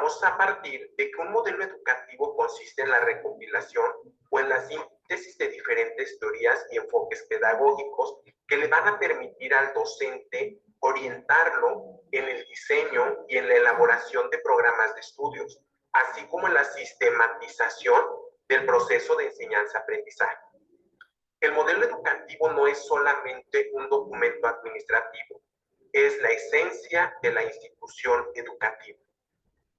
vamos a partir de que un modelo educativo consiste en la recopilación o en la síntesis de diferentes teorías y enfoques pedagógicos que le van a permitir al docente orientarlo en el diseño y en la elaboración de programas de estudios, así como en la sistematización del proceso de enseñanza-aprendizaje. El modelo educativo no es solamente un documento administrativo, es la esencia de la institución educativa.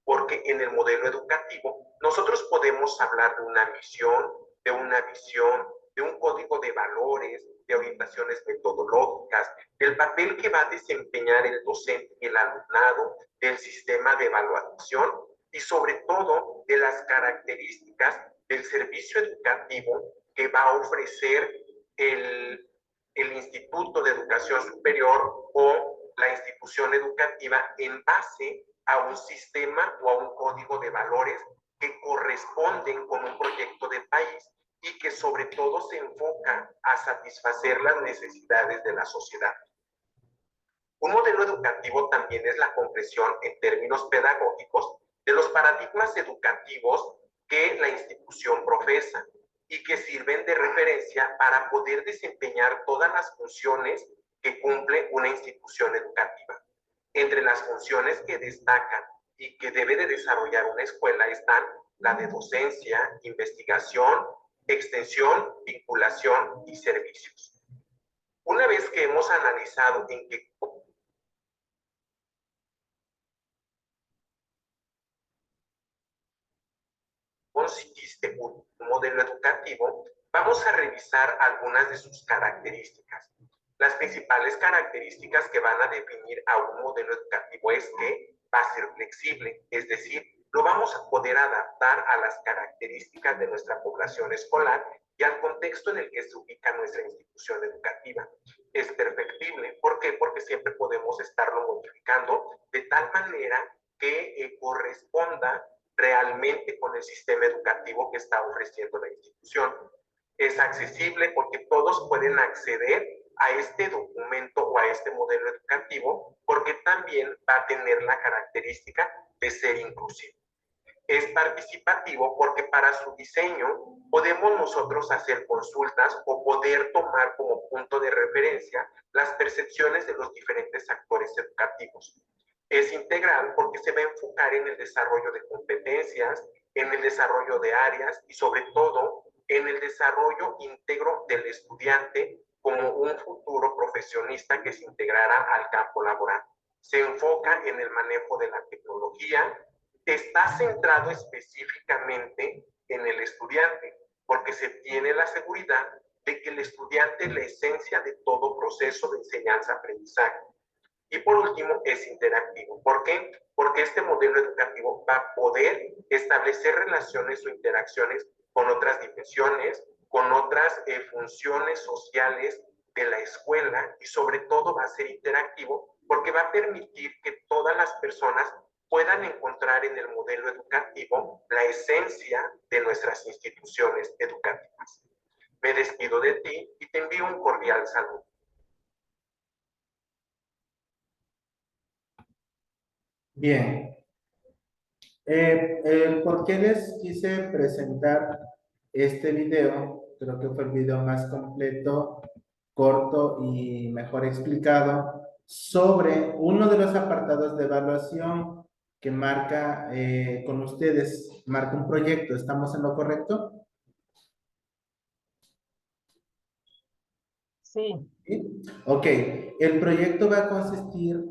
Porque en el modelo educativo nosotros podemos hablar de una misión, de una visión, de un código de valores, de orientaciones metodológicas, del papel que va a desempeñar el docente y el alumnado, del sistema de evaluación y sobre todo de las características del servicio educativo que va a ofrecer el Instituto de Educación Superior o la institución educativa en base a un sistema o a un código de valores que corresponden con un proyecto de país y que sobre todo se enfoca a satisfacer las necesidades de la sociedad. Un modelo educativo también es la concreción en términos pedagógicos de los paradigmas educativos que la institución profesa y que sirven de referencia para poder desempeñar todas las funciones que cumple una institución educativa. Entre las funciones que destacan y que debe de desarrollar una escuela están la de docencia, investigación, extensión, vinculación y servicios. Una vez que hemos analizado en qué consiste un modelo educativo, vamos a revisar algunas de sus características. Las principales características que van a definir a un modelo educativo es que va a ser flexible, es decir, lo vamos a poder adaptar a las características de nuestra población escolar y al contexto en el que se ubica nuestra institución educativa. Es perfectible, ¿por qué? Porque siempre podemos estarlo modificando de tal manera que corresponda realmente con el sistema educativo que está ofreciendo la institución. Es accesible porque todos pueden acceder a este documento o a este modelo educativo porque también va a tener la característica de ser inclusivo. Es participativo porque para su diseño podemos nosotros hacer consultas o poder tomar como punto de referencia las percepciones de los diferentes actores educativos. Es integral porque se va a enfocar en el desarrollo de competencias, en el desarrollo de áreas y sobre todo en el desarrollo íntegro del estudiante como un futuro profesionista que se integrará al campo laboral. Se enfoca en el manejo de la tecnología, está centrado específicamente en el estudiante, porque se tiene la seguridad de que el estudiante es la esencia de todo proceso de enseñanza-aprendizaje. Y por último, es interactivo. ¿Por qué? Porque este modelo educativo va a poder establecer relaciones o interacciones con otras dimensiones, con otras funciones sociales de la escuela y sobre todo va a ser interactivo porque va a permitir que todas las personas puedan encontrar en el modelo educativo la esencia de nuestras instituciones educativas. Me despido de ti y te envío un cordial saludo. Bien, ¿por qué les quise presentar este video? Creo que fue el video más completo, corto y mejor explicado sobre uno de los apartados de evaluación que marca con ustedes, marca un proyecto. ¿Estamos en lo correcto? Sí. ¿Sí? Ok, el proyecto va a consistir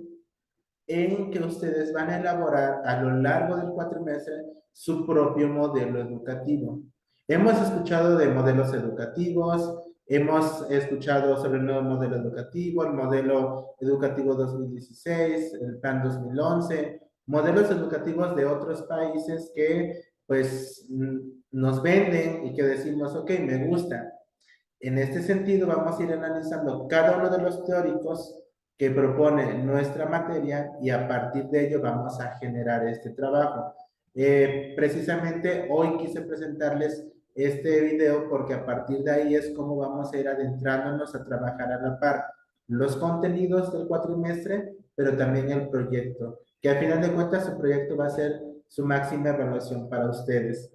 en que ustedes van a elaborar a lo largo del cuatrimestre su propio modelo educativo. Hemos escuchado de modelos educativos, hemos escuchado sobre el nuevo modelo educativo, el modelo educativo 2016, el plan 2011, modelos educativos de otros países que pues nos venden y que decimos, ok, me gusta. En este sentido, vamos a ir analizando cada uno de los teóricos que propone nuestra materia y a partir de ello vamos a generar este trabajo. Precisamente hoy quise presentarles este video porque a partir de ahí es como vamos a ir adentrándonos a trabajar a la par los contenidos del cuatrimestre, pero también el proyecto, que al final de cuentas su proyecto va a ser su máxima evaluación para ustedes.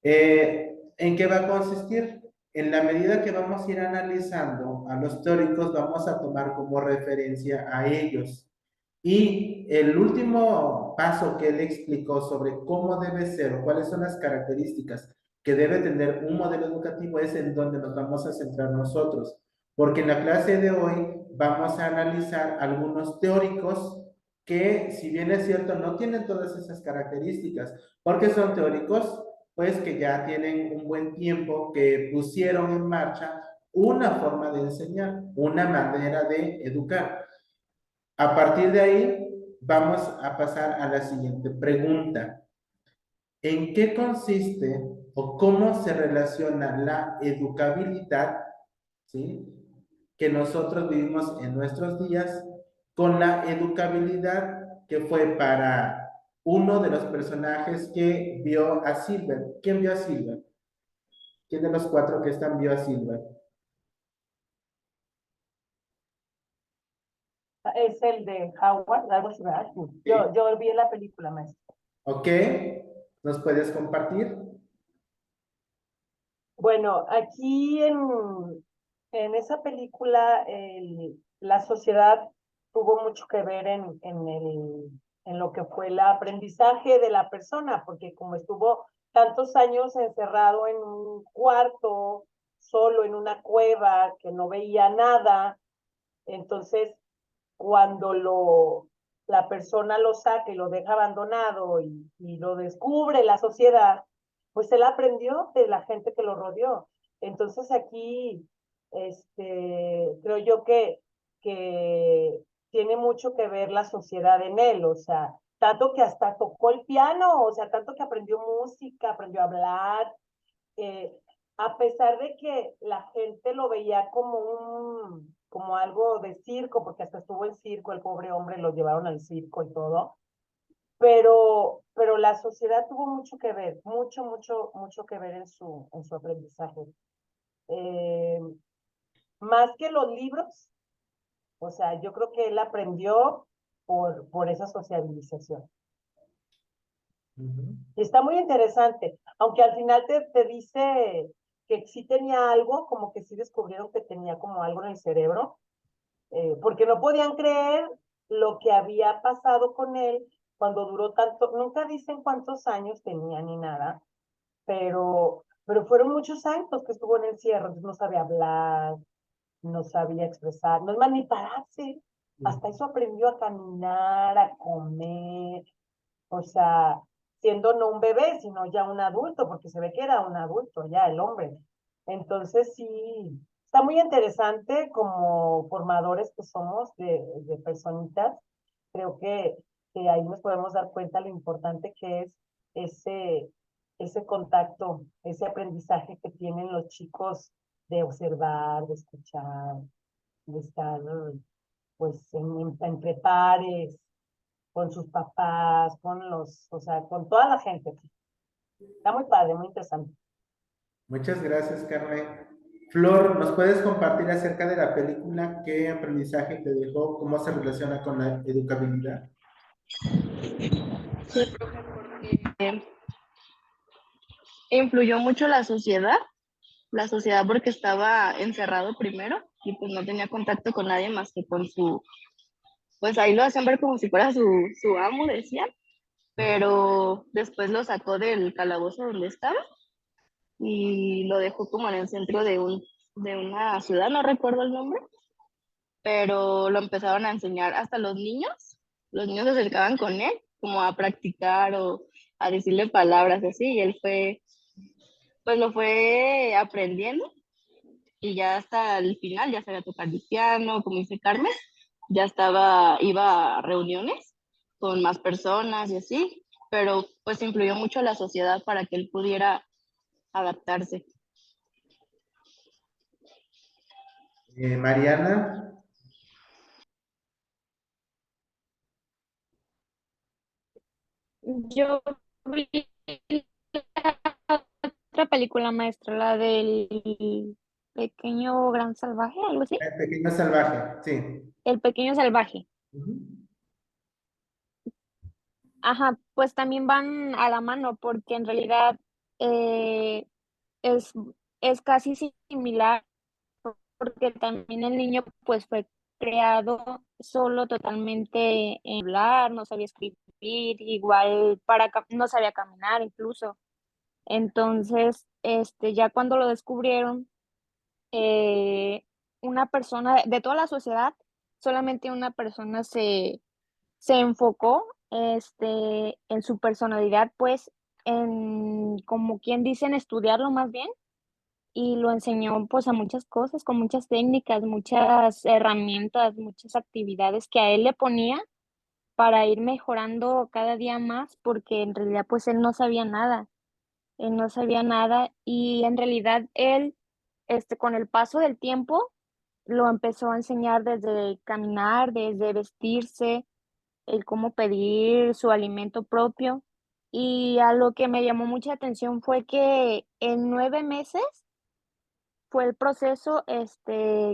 ¿En qué va a consistir? En la medida que vamos a ir analizando a los teóricos, vamos a tomar como referencia a ellos. Y el último paso que él explicó sobre cómo debe ser o cuáles son las características que debe tener un modelo educativo es en donde nos vamos a centrar nosotros. Porque en la clase de hoy vamos a analizar algunos teóricos que, si bien es cierto, no tienen todas esas características, porque son teóricos pues que ya tienen un buen tiempo, que pusieron en marcha una forma de enseñar, una manera de educar. A partir de ahí, vamos a pasar a la siguiente pregunta. ¿En qué consiste o cómo se relaciona la educabilidad, ¿sí?, que nosotros vivimos en nuestros días con la educabilidad que fue para uno de los personajes que vio a Silver? ¿Quién vio a Silver? ¿Quién de los cuatro que están vio a Silver? Es el de Howard, algo así, ¿verdad? Sí. Sí. Yo vi la película, maestro. ¿Ok? ¿Nos puedes compartir? Bueno, aquí en esa película la sociedad tuvo mucho que ver en lo que fue el aprendizaje de la persona, porque como estuvo tantos años encerrado en un cuarto, solo en una cueva, que no veía nada, entonces cuando la persona lo saca y lo deja abandonado y lo descubre la sociedad, pues él aprendió de la gente que lo rodeó. Entonces aquí, creo yo que tiene mucho que ver la sociedad en él, o sea, tanto que hasta tocó el piano, o sea, tanto que aprendió música, aprendió a hablar, eh, a pesar de que la gente lo veía como algo de circo, porque hasta estuvo en circo, el pobre hombre lo llevaron al circo y todo, pero la sociedad tuvo mucho que ver, mucho que ver en su aprendizaje. Eh, Más que los libros, o sea, yo creo que él aprendió por esa sociabilización. Y está muy interesante, aunque al final te dice que sí tenía algo, como que sí descubrieron que tenía como algo en el cerebro, porque no podían creer lo que había pasado con él cuando duró tanto, nunca dicen cuántos años tenía ni nada, pero fueron muchos años que estuvo en el cierre, entonces no sabía hablar, no sabía expresar, no es más ni pararse, hasta eso aprendió a caminar, a comer, o sea, siendo no un bebé, sino ya un adulto, porque se ve que era un adulto ya el hombre. Entonces sí, está muy interesante como formadores que somos de personitas. Creo que ahí nos podemos dar cuenta lo importante que es ese, ese contacto, ese aprendizaje que tienen los chicos de observar, de escuchar, de estar pues entre pares, con sus papás, o sea, con toda la gente. Está muy padre, muy interesante. Muchas gracias, Carmen. Flor, ¿nos puedes compartir acerca de la película? ¿Qué aprendizaje te dejó? ¿Cómo se relaciona con la educabilidad? Sí, profe, porque influyó mucho la sociedad porque estaba encerrado primero y pues no tenía contacto con nadie más que con pues ahí lo hacían ver como si fuera su amo, decían, pero después lo sacó del calabozo donde estaba y lo dejó como en el centro de una ciudad, no recuerdo el nombre, pero lo empezaron a enseñar hasta los niños se acercaban con él como a practicar o a decirle palabras así y él pues lo fue aprendiendo y ya hasta el final ya sabía tocar el piano, como dice Carmen, iba a reuniones con más personas y así, pero pues influyó mucho la sociedad para que él pudiera adaptarse. Mariana. Yo vi otra película maestra, la del pequeño gran salvaje, algo así. El pequeño salvaje, sí. El pequeño salvaje. Ujú. Ajá, pues también van a la mano porque en realidad eh, es, es casi similar porque también el niño pues fue creado solo totalmente en hablar, no sabía escribir, igual no sabía caminar incluso. Entonces, ya cuando lo descubrieron, eh, una persona de toda la sociedad, solamente una persona se enfocó, en su personalidad, pues, en, como quien dice, en estudiarlo más bien, y lo enseñó, pues, a muchas cosas, con muchas técnicas, muchas herramientas, muchas actividades que a él le ponía para ir mejorando cada día más, porque en realidad, pues, él no sabía nada, y en realidad él, con el paso del tiempo, lo empezó a enseñar desde caminar, desde vestirse, el cómo pedir su alimento propio. Y a lo que me llamó mucha atención fue que en 9 meses fue el proceso,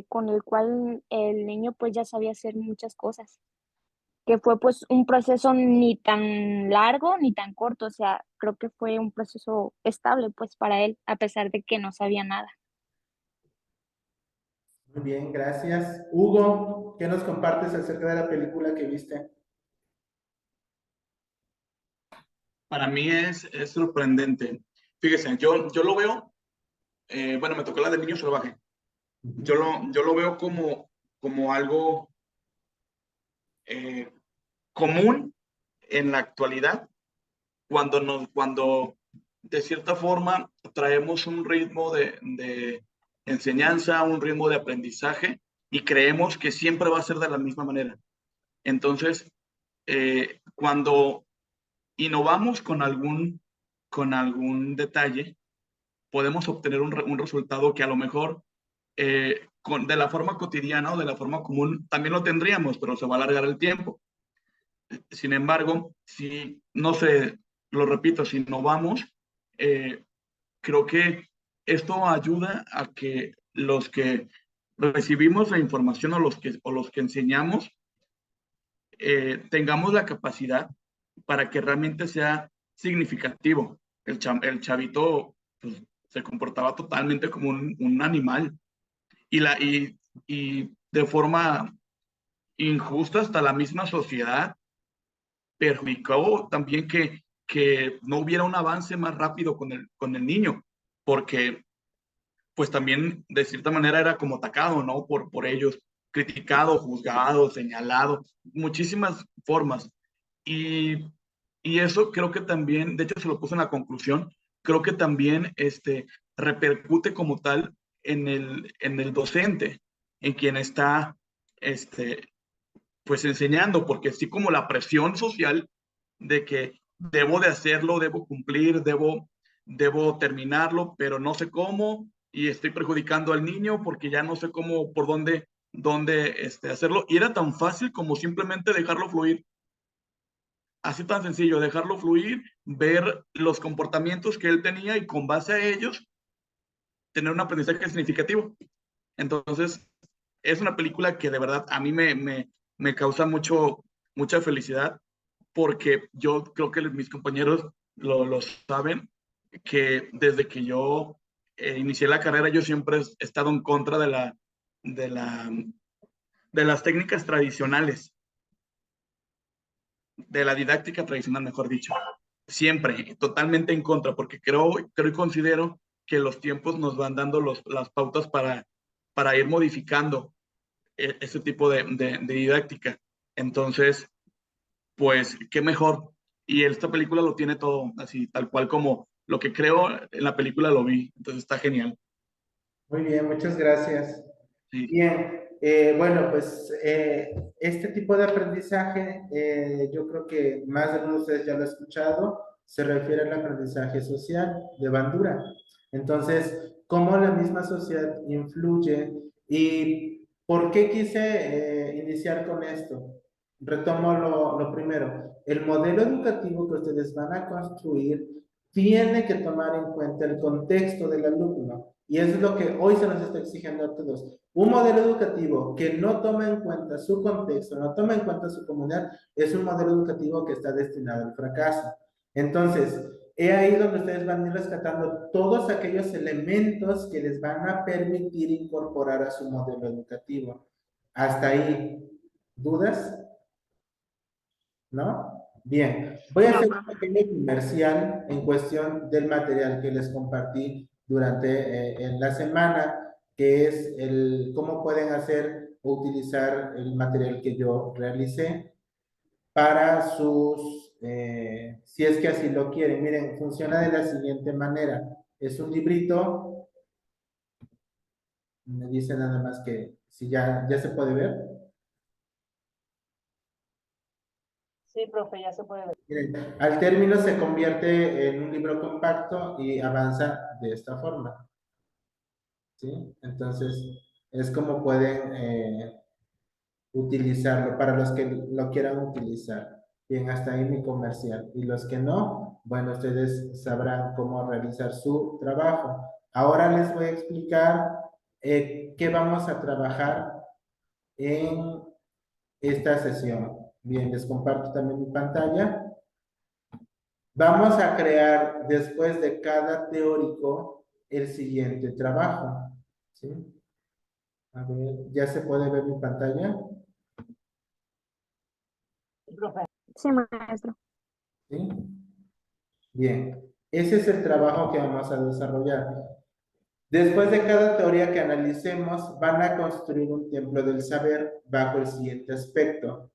con el cual el niño, pues, ya sabía hacer muchas cosas, que fue, pues, un proceso ni tan largo ni tan corto, o sea, creo que fue un proceso estable, pues, para él, a pesar de que no sabía nada. Muy bien, gracias. Hugo, ¿qué nos compartes acerca de la película que viste? Para mí es sorprendente. Fíjese, yo lo veo, bueno, me tocó la del niño salvaje. Yo lo veo como algo eh, común en la actualidad, cuando de cierta forma traemos un ritmo de enseñanza, un ritmo de aprendizaje y creemos que siempre va a ser de la misma manera. Entonces, cuando innovamos con algún detalle, podemos obtener un resultado que a lo mejor de la forma cotidiana o de la forma común también lo tendríamos, pero se va a alargar el tiempo. Sin embargo, si, no sé, lo repito, si innovamos, eh, creo que esto ayuda a que los que recibimos la información o los que enseñamos, tengamos la capacidad para que realmente sea significativo. El chavito pues, se comportaba totalmente como un animal y de forma injusta hasta la misma sociedad perjudicó también que no hubiera un avance más rápido con el niño, porque pues también de cierta manera era como atacado, ¿no? Por ellos, criticado, juzgado, señalado, muchísimas formas. Y, y eso creo que también, de hecho se lo puse en la conclusión, creo que también repercute como tal en el docente, en quien está este, pues enseñando, porque así como la presión social de que debo de hacerlo, debo cumplir, debo terminarlo, pero no sé cómo y estoy perjudicando al niño porque ya no sé cómo, por dónde hacerlo. Y era tan fácil como simplemente dejarlo fluir. Así tan sencillo, dejarlo fluir, ver los comportamientos que él tenía y con base a ellos tener un aprendizaje significativo. Entonces, es una película que de verdad a mí me causa mucha felicidad porque yo creo que mis compañeros lo saben, que desde que yo inicié la carrera yo siempre he estado en contra de, la, de las técnicas tradicionales, de la didáctica tradicional, mejor dicho. Siempre, totalmente en contra, porque creo y considero que los tiempos nos van dando las pautas para ir modificando ese tipo de didáctica. Entonces, pues, qué mejor. Y esta película lo tiene todo, así, tal cual como lo que creo en la película lo vi. Entonces está genial. Muy bien, muchas gracias. Sí, Bien, bueno, pues este tipo de aprendizaje, yo creo que más de uno de ustedes ya lo ha escuchado, se refiere al aprendizaje social de Bandura. Entonces, ¿cómo la misma sociedad influye y por qué quise iniciar con esto? Retomo lo primero. El modelo educativo que ustedes van a construir tiene que tomar en cuenta el contexto del alumno. Y eso es lo que hoy se nos está exigiendo a todos. Un modelo educativo que no toma en cuenta su contexto, no toma en cuenta su comunidad, es un modelo educativo que está destinado al fracaso. Entonces, he ahí donde ustedes van a ir rescatando todos aquellos elementos que les van a permitir incorporar a su modelo educativo. Hasta ahí, ¿dudas? ¿No? Bien, voy a No, hacer un profe. pequeño comercial en cuestión del material que les compartí durante en la semana, que es el cómo pueden hacer o utilizar el material que yo realicé para sus, si es que así lo quieren. Miren, funciona de la siguiente manera. Es un librito, me dice nada más que si ya se puede ver. Sí, profe, ya se puede ver. Miren, al término se convierte en un libro compacto y avanza de esta forma, ¿sí? Entonces, es como pueden utilizarlo para los que lo quieran utilizar. Bien, hasta ahí mi comercial. Y los que no, bueno, ustedes sabrán cómo realizar su trabajo. Ahora les voy a explicar qué vamos a trabajar en esta sesión. Bien, les comparto también mi pantalla. Vamos a crear después de cada teórico el siguiente trabajo. ¿Sí? A ver, ¿ya se puede ver mi pantalla? Sí, profe. Sí, maestro. ¿Sí? Bien, ese es el trabajo que vamos a desarrollar. Después de cada teoría que analicemos, van a construir un templo del saber bajo el siguiente aspecto: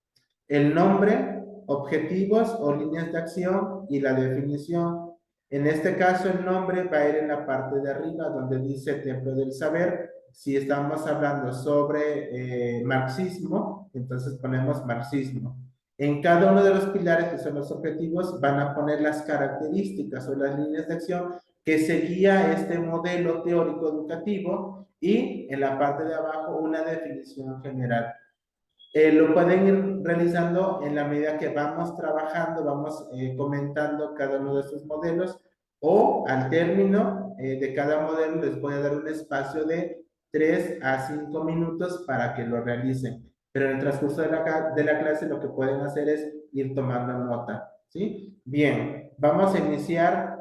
el nombre, objetivos o líneas de acción y la definición. En este caso, el nombre va a ir en la parte de arriba donde dice Templo del Saber. Si estamos hablando sobre marxismo, entonces ponemos marxismo. En cada uno de los pilares, que son los objetivos, van a poner las características o las líneas de acción que seguía este modelo teórico educativo, y en la parte de abajo una definición general. Lo pueden ir realizando en la medida que vamos trabajando, vamos comentando cada uno de estos modelos, o al término de cada modelo les voy a dar un espacio de 3 a 5 minutos para que lo realicen. Pero en el transcurso de la clase lo que pueden hacer es ir tomando nota, ¿sí? Bien, vamos a iniciar.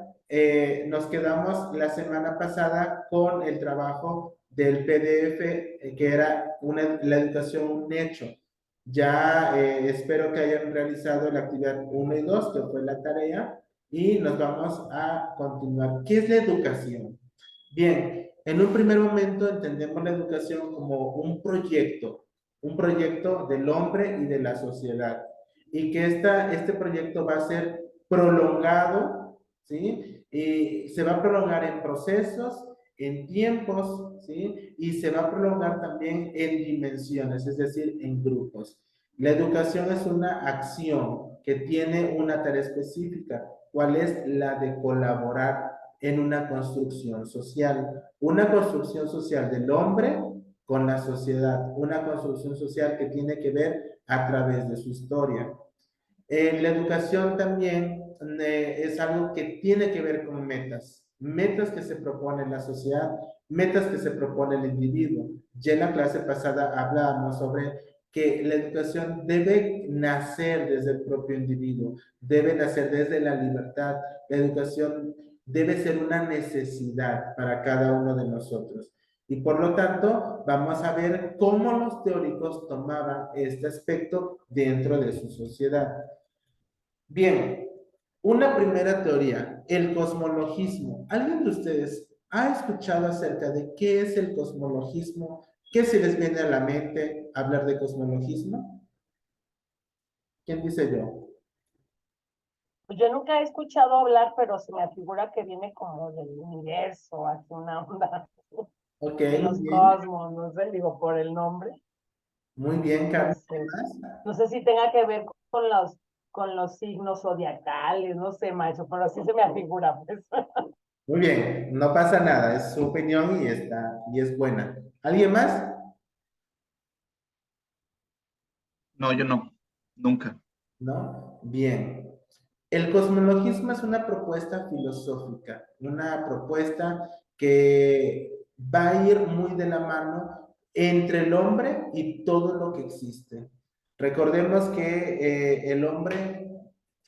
Nos quedamos la semana pasada con el trabajo del PDF, que era la educación un hecho. Ya espero que hayan realizado la actividad 1 y 2, que fue la tarea, y nos vamos a continuar. ¿Qué es la educación? Bien, en un primer momento entendemos la educación como un proyecto del hombre y de la sociedad, y que este proyecto va a ser prolongado, ¿sí? Y se va a prolongar en procesos, en tiempos, ¿sí? Y se va a prolongar también en dimensiones, es decir, en grupos. La educación es una acción que tiene una tarea específica. ¿Cuál es? La de colaborar en una construcción social del hombre con la sociedad, una construcción social que tiene que ver a través de su historia. La educación también es algo que tiene que ver con metas que se propone la sociedad, metas que se propone el individuo. Ya en la clase pasada hablábamos sobre que la educación debe nacer desde el propio individuo, debe nacer desde la libertad. La educación debe ser una necesidad para cada uno de nosotros. Y por lo tanto, vamos a ver cómo los teóricos tomaban este aspecto dentro de su sociedad. Bien, una primera teoría, el cosmologismo. ¿Alguien de ustedes ha escuchado acerca de qué es el cosmologismo? ¿Qué se les viene a la mente hablar de cosmologismo? ¿Quién dice yo? Pues yo nunca he escuchado hablar, pero se me figura que viene como del universo, así una onda Ok, de muy los bien. cosmos, no sé, digo, por el nombre. Muy bien, No Carmen. ¿Qué sé. más? No sé si tenga que ver con los signos zodiacales, no sé, maestro, pero así se me afigura, pues. Muy bien, no pasa nada, es su opinión y es buena. ¿Alguien más? No, yo no, nunca. ¿No? Bien. El cosmologismo es una propuesta filosófica, una propuesta que va a ir muy de la mano entre el hombre y todo lo que existe. Recordemos que el hombre,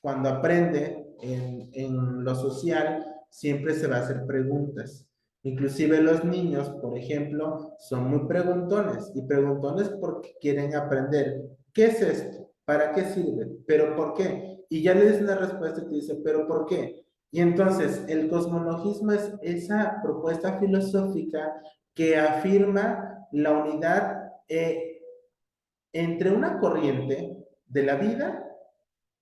cuando aprende en lo social, siempre se va a hacer preguntas. Inclusive los niños, por ejemplo, son muy preguntones y preguntones porque quieren aprender. ¿Qué es esto? ¿Para qué sirve? ¿Pero por qué? Y ya le des una respuesta y te dice, ¿pero por qué? Y entonces el cosmologismo es esa propuesta filosófica que afirma la unidad entre una corriente de la vida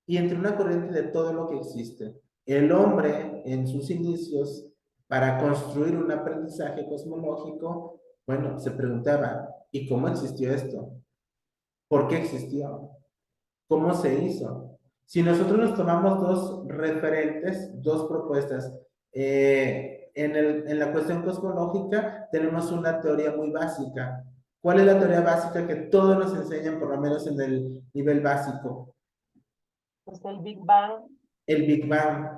y entre una corriente de todo lo que existe. El hombre en sus inicios, para construir un aprendizaje cosmológico, bueno, se preguntaba, ¿y cómo existió esto? ¿Por qué existió? ¿Cómo se hizo? Si nosotros nos tomamos dos referentes, dos propuestas, en la cuestión cosmológica tenemos una teoría muy básica. ¿Cuál es la teoría básica que todos nos enseñan, por lo menos en el nivel básico? Pues el Big Bang. El Big Bang.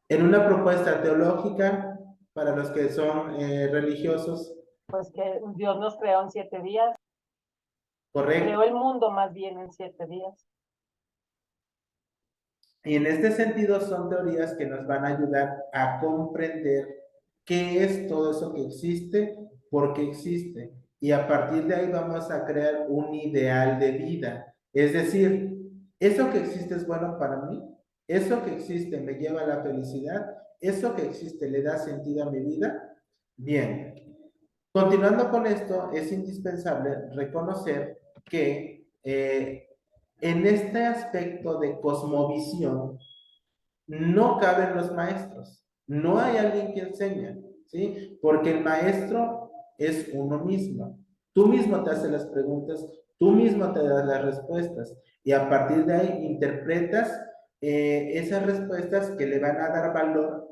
En una propuesta teológica, para los que son religiosos, Pues que Dios nos creó en 7 días. correcto. Creó el mundo más bien en 7 días. Y en este sentido son teorías que nos van a ayudar a comprender qué es todo eso que existe, por qué existe. Y a partir de ahí vamos a crear un ideal de vida. Es decir, eso que existe es bueno para mí, eso que existe me lleva a la felicidad, eso que existe le da sentido a mi vida. Bien, continuando con esto, es indispensable reconocer que en este aspecto de cosmovisión, no caben los maestros, no hay alguien que enseñe, ¿sí? Porque el maestro es uno mismo. Tú mismo te haces las preguntas, tú mismo te das las respuestas y a partir de ahí interpretas esas respuestas que le van a dar valor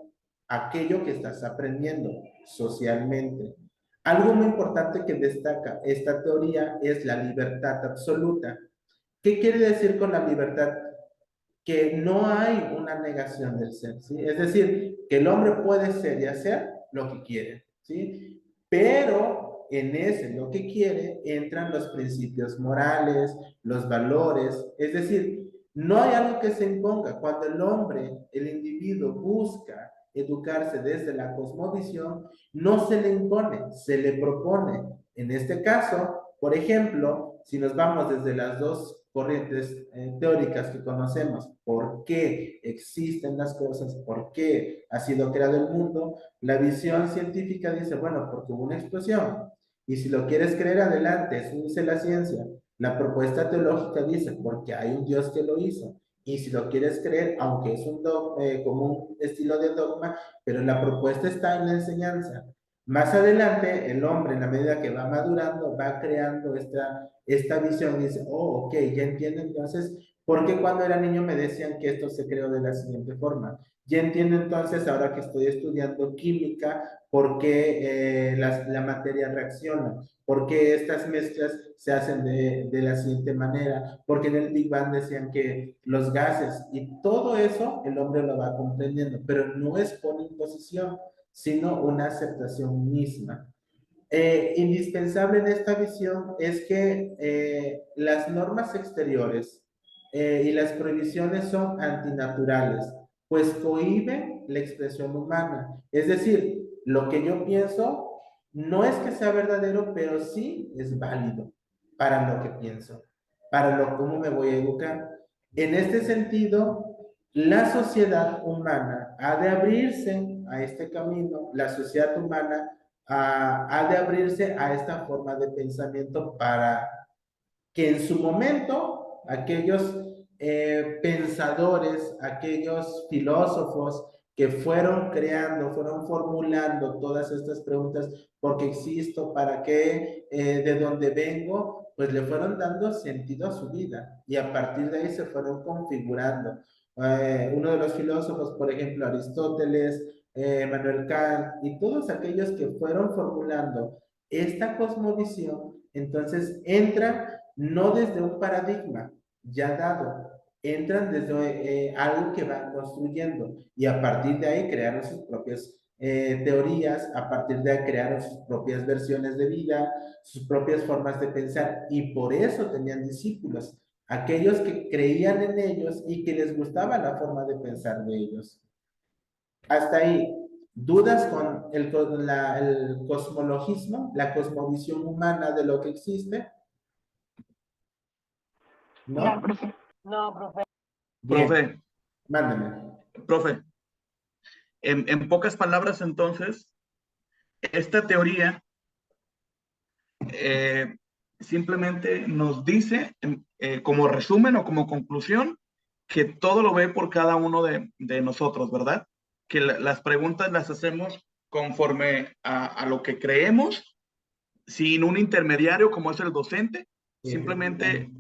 a aquello que estás aprendiendo socialmente. Algo muy importante que destaca esta teoría es la libertad absoluta. ¿Qué quiere decir con la libertad? Que no hay una negación del ser, ¿sí? Es decir, que el hombre puede ser y hacer lo que quiere, ¿sí? Pero en ese lo que quiere entran los principios morales, los valores, es decir, no hay algo que se imponga. Cuando el hombre, el individuo busca educarse desde la cosmovisión, no se le impone, se le propone. En este caso, por ejemplo, si nos vamos desde las dos corrientes teóricas que conocemos, por qué existen las cosas, por qué ha sido creado el mundo, la visión científica dice, bueno, porque hubo una explosión. Y si lo quieres creer, adelante, eso dice la ciencia. La propuesta teológica dice, porque hay un Dios que lo hizo. Y si lo quieres creer, aunque es un como un estilo de dogma, pero la propuesta está en la enseñanza. Más adelante, el hombre, en la medida que va madurando, va creando esta visión y dice, oh, ok, ya entiendo entonces por qué cuando era niño me decían que esto se creó de la siguiente forma. Ya entiendo entonces, ahora que estoy estudiando química, por qué la materia reacciona, por qué estas mezclas se hacen de la siguiente manera, porque en el Big Bang decían que los gases y todo eso el hombre lo va comprendiendo, pero no es por imposición, sino una aceptación misma. Indispensable en esta visión es que las normas exteriores y las prohibiciones son antinaturales, pues cohíben la expresión humana. Es decir, lo que yo pienso no es que sea verdadero, pero sí es válido para lo que pienso, para lo cómo me voy a educar. En este sentido, la sociedad humana ha de abrirse a este camino, la sociedad humana ha de abrirse a esta forma de pensamiento para que en su momento aquellos pensadores, aquellos filósofos que fueron creando, fueron formulando todas estas preguntas, ¿por qué existo? ¿Para qué? ¿De dónde vengo? Pues le fueron dando sentido a su vida y a partir de ahí se fueron configurando. Uno de los filósofos, por ejemplo, Aristóteles, Manuel Kant y todos aquellos que fueron formulando esta cosmovisión, entonces entran no desde un paradigma ya dado, entran desde algo que van construyendo y a partir de ahí crearon sus propias teorías a partir de crear sus propias versiones de vida, sus propias formas de pensar, y por eso tenían discípulos, aquellos que creían en ellos y que les gustaba la forma de pensar de ellos. Hasta ahí, ¿dudas con el cosmologismo, la cosmovisión humana de lo que existe? No, ¿No? profe. No, profe. Bien, Profe, mándame. profe, en pocas palabras entonces, esta teoría eh, simplemente nos dice, como resumen o como conclusión, que todo lo ve por cada uno de nosotros, ¿verdad? Que las preguntas las hacemos conforme a lo que creemos, sin un intermediario como es el docente, simplemente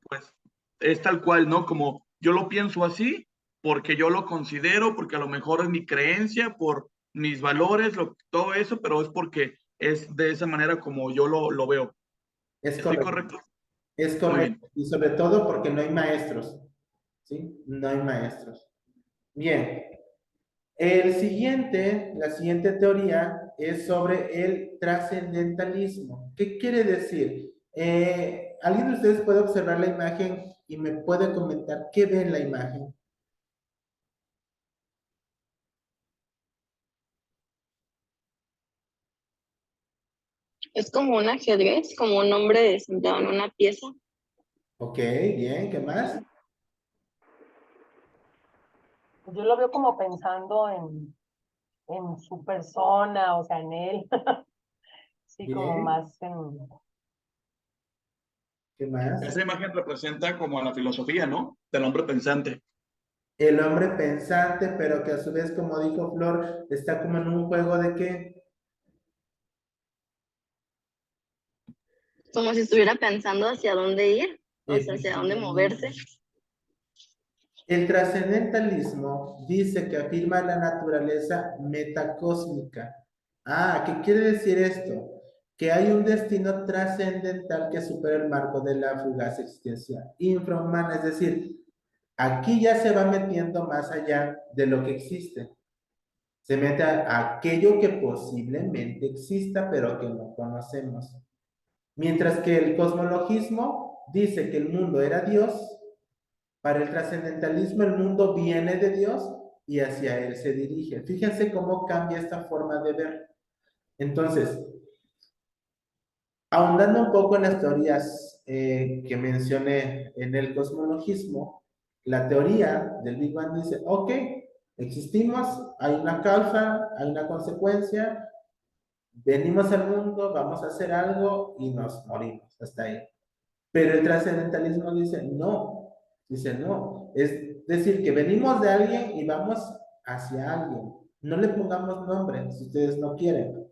pues es tal cual, ¿no? Como yo lo pienso así, porque yo lo considero, porque a lo mejor es mi creencia, por mis valores, todo eso, pero es porque es de esa manera como yo lo veo. Es ¿Estoy correcto. correcto? Es Muy bien. correcto. Y sobre todo porque no hay maestros. ¿Sí? No hay maestros. Bien. La siguiente teoría es sobre el trascendentalismo. ¿Qué quiere decir? ¿Alguien de ustedes puede observar la imagen y me puede comentar qué ve en la imagen? Es como un ajedrez, como un hombre sentado en una pieza. Ok, bien, ¿qué más? Yo lo veo como pensando en su persona, o sea, en él. Sí, como Bien, más en... ¿qué más? Esa imagen representa como a la filosofía, ¿no? Del hombre pensante. El hombre pensante, pero que a su vez, como dijo Flor, está como en un juego de qué? Como si estuviera pensando hacia dónde ir, o sea, hacia dónde moverse. Efectivamente. El trascendentalismo dice que afirma la naturaleza metacósmica. Ah, ¿qué quiere decir esto? Que hay un destino trascendental que supera el marco de la fugaz existencia infrahumana, es decir, aquí ya se va metiendo más allá de lo que existe. Se mete a aquello que posiblemente exista, pero que no conocemos. Mientras que el cosmologismo dice que el mundo era Dios, para el trascendentalismo el mundo viene de Dios y hacia Él se dirige. Fíjense cómo cambia esta forma de ver. Entonces, ahondando un poco en las teorías que mencioné en el cosmologismo, la teoría del Big Bang dice, ok, existimos, hay una causa, hay una consecuencia, venimos al mundo, vamos a hacer algo y nos morimos, hasta ahí. Pero el trascendentalismo dice no, es decir, que venimos de alguien y vamos hacia alguien. No le pongamos nombre si ustedes no quieren,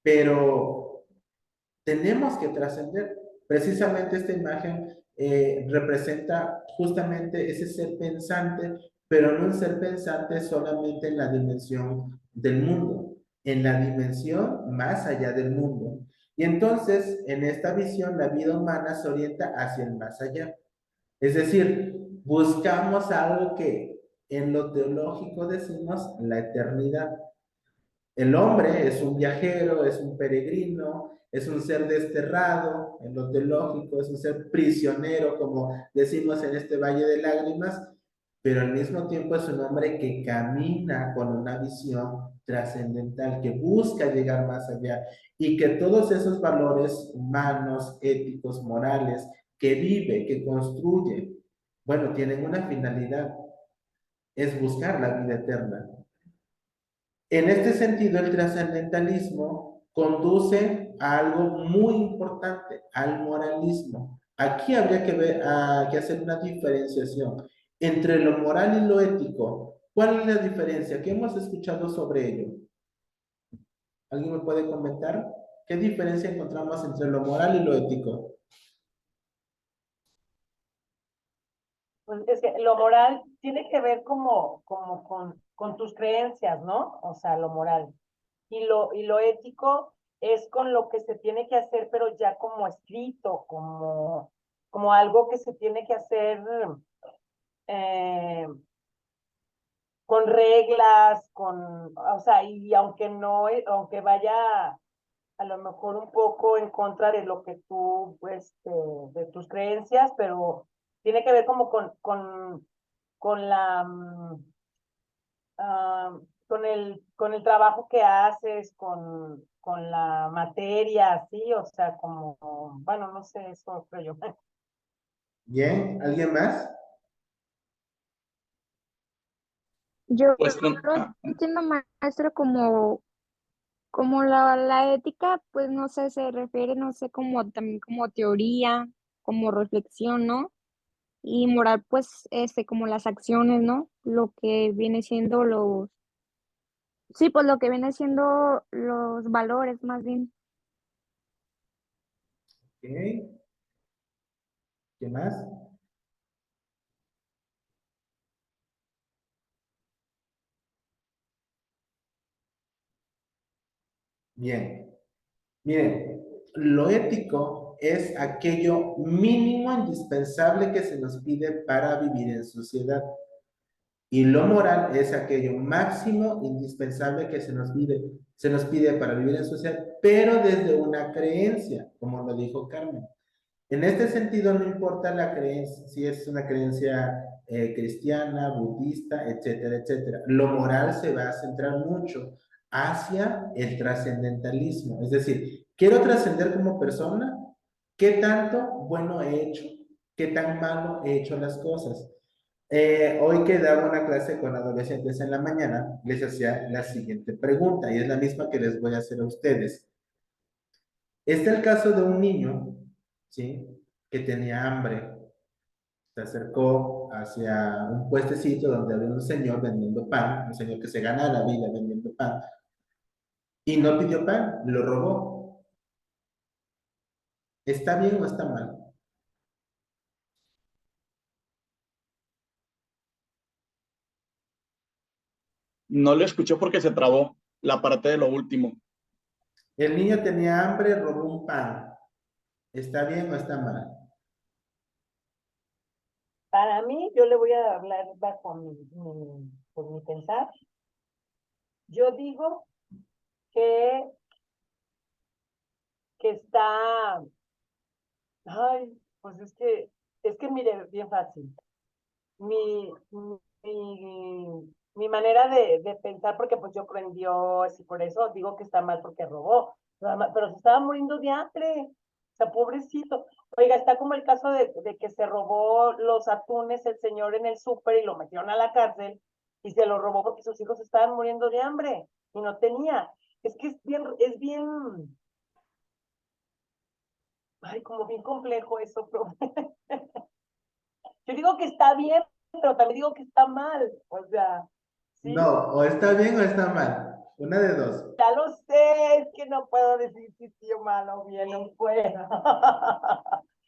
pero tenemos que trascender. Precisamente esta imagen representa justamente ese ser pensante, pero no un ser pensante solamente en la dimensión del mundo, en la dimensión más allá del mundo. Y entonces, en esta visión, la vida humana se orienta hacia el más allá. Es decir, buscamos algo que en lo teológico decimos la eternidad. El hombre es un viajero, es un peregrino, es un ser desterrado en lo teológico, es un ser prisionero, como decimos en este valle de lágrimas, pero al mismo tiempo es un hombre que camina con una visión trascendental, que busca llegar más allá y que todos esos valores humanos, éticos, morales, que vive, que construye, bueno, tienen una finalidad, es buscar la vida eterna. En este sentido, el trascendentalismo conduce a algo muy importante, al moralismo. Aquí habría que hacer una diferenciación entre lo moral y lo ético. ¿Cuál es la diferencia? ¿Qué hemos escuchado sobre ello? ¿Alguien me puede comentar? ¿Qué diferencia encontramos entre lo moral y lo ético? Pues es que lo moral tiene que ver como con tus creencias, ¿no? O sea, lo moral. Y lo ético es con lo que se tiene que hacer, pero ya como escrito, como algo que se tiene que hacer, eh, con reglas, o sea, y aunque no, aunque vaya a lo mejor un poco en contra de lo que tú, pues, de tus creencias, pero tiene que ver como con la, con el trabajo que haces, con la materia, sí, o sea, como, bueno, no sé, eso creo yo. Bien, ¿alguien más? Yo Pues lo entiendo, maestro, como la ética, pues no sé, se refiere, no sé, como también como teoría, como reflexión, ¿no? Y moral, pues, como las acciones, ¿no? Lo que viene siendo sí, pues lo que viene siendo los valores, más bien. Ok, ¿qué más? Bien, miren, lo ético es aquello mínimo indispensable que se nos pide para vivir en sociedad. Y lo moral es aquello máximo indispensable que se nos pide para vivir en sociedad, pero desde una creencia, como lo dijo Carmen. En este sentido, no importa la creencia, si es una creencia cristiana, budista, etcétera, etcétera. Lo moral se va a centrar mucho hacia el trascendentalismo. Es decir, quiero trascender como persona, ¿qué tanto bueno he hecho? ¿Qué tan malo he hecho las cosas? Hoy que daba una clase con adolescentes en la mañana, les hacía la siguiente pregunta, y es la misma que les voy a hacer a ustedes. Está el caso de un niño, ¿sí? Que tenía hambre. Se acercó hacia un puestecito donde había un señor vendiendo pan, un señor que se gana la vida vendiendo pan, y no pidió pan, lo robó. ¿Está bien o está mal? no le escuché porque se trabó la parte de lo último. El niño tenía hambre, robó un pan. ¿Está bien o está mal? Para mí, yo le voy a hablar bajo por mi pensar. Yo digo que, que está, ay, pues es que mire, bien fácil. Mi, mi manera de pensar, porque pues yo creo en Dios y por eso digo que está mal porque robó, pero se estaba muriendo de hambre, o sea, pobrecito. Oiga, está como el caso de que se robó los atunes el señor en el súper y lo metieron a la cárcel y se lo robó porque sus hijos estaban muriendo de hambre y no tenía. Es que es bien, ay, como bien complejo eso, pero yo digo que está bien, pero también digo que está mal, o sea, ¿sí? No, o está bien o está mal. Una de dos. Ya lo sé, es que no puedo decir si sí o mal o bien, no puedo.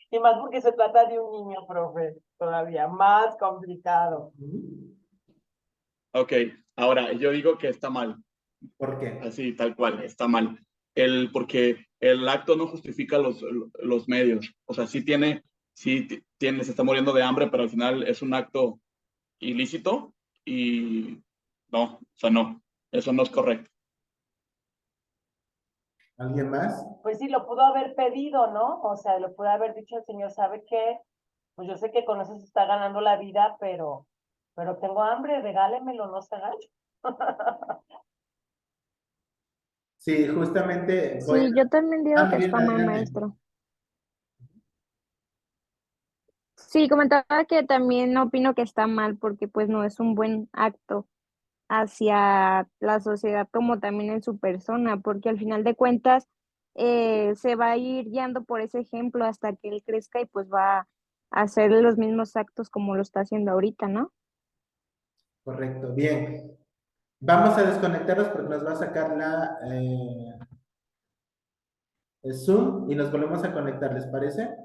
Y más porque se trata de un niño, profe, todavía más complicado. Ok, ahora yo digo que está mal, ¿Por qué? así tal cual, está mal. Porque el acto no justifica los medios. O sea, tiene, se está muriendo de hambre, pero al final es un acto ilícito y no, o sea, no, eso no es correcto. ¿Alguien más? Pues sí, lo pudo haber pedido, ¿no? O sea, lo pudo haber dicho el señor, ¿sabe qué? Pues yo sé que con eso se está ganando la vida, pero tengo hambre, regálemelo, no se agacho. Sí, justamente voy Sí, yo también a... digo muy que bien, está mal, adelante. maestro. Sí, comentaba que también opino que está mal porque pues no es un buen acto hacia la sociedad como también en su persona, porque al final de cuentas se va a ir guiando por ese ejemplo hasta que él crezca y pues va a hacer los mismos actos como lo está haciendo ahorita, ¿no? Correcto, bien. Vamos a desconectarnos porque nos va a sacar el Zoom y nos volvemos a conectar, ¿les parece?